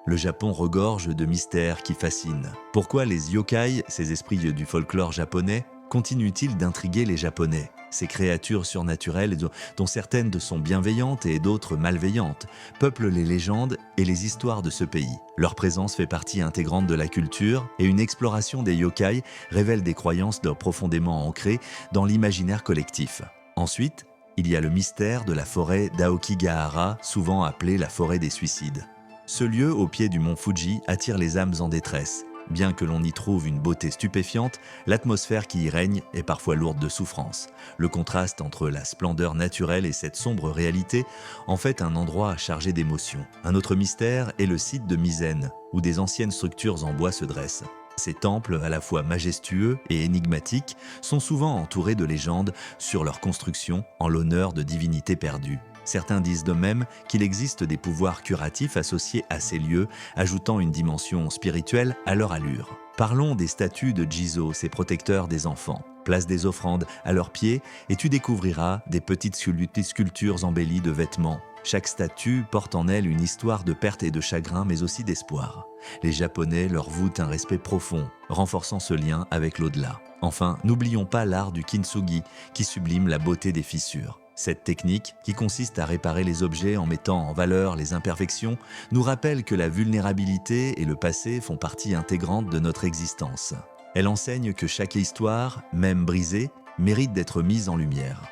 Le Japon regorge de mystères qui fascinent. Pourquoi les yokai, ces esprits du folklore japonais, continuent-ils d'intriguer les Japonais? Ces créatures surnaturelles, dont certaines sont bienveillantes et d'autres malveillantes, peuplent les légendes et les histoires de ce pays. Leur présence fait partie intégrante de la culture et une exploration des yokai révèle des croyances profondément ancrées dans l'imaginaire collectif. Ensuite, il y a le mystère de la forêt d'Aokigahara, souvent appelée la forêt des suicides. Ce lieu, au pied du mont Fuji, attire les âmes en détresse. Bien que l'on y trouve une beauté stupéfiante, l'atmosphère qui y règne est parfois lourde de souffrance. Le contraste entre la splendeur naturelle et cette sombre réalité en fait un endroit chargé d'émotions. Un autre mystère est le site de Mizen, où des anciennes structures en bois se dressent. Ces temples, à la fois majestueux et énigmatiques, sont souvent entourés de légendes sur leur construction en l'honneur de divinités perdues. Certains disent de même qu'il existe des pouvoirs curatifs associés à ces lieux, ajoutant une dimension spirituelle à leur allure. Parlons des statues de Jizo, ces protecteurs des enfants. Place des offrandes à leurs pieds et tu découvriras des petites sculptures embellies de vêtements. Chaque statue porte en elle une histoire de perte et de chagrin, mais aussi d'espoir. Les Japonais leur vouent un respect profond, renforçant ce lien avec l'au-delà. Enfin, n'oublions pas l'art du kintsugi, qui sublime la beauté des fissures. Cette technique, qui consiste à réparer les objets en mettant en valeur les imperfections, nous rappelle que la vulnérabilité et le passé font partie intégrante de notre existence. Elle enseigne que chaque histoire, même brisée, mérite d'être mise en lumière.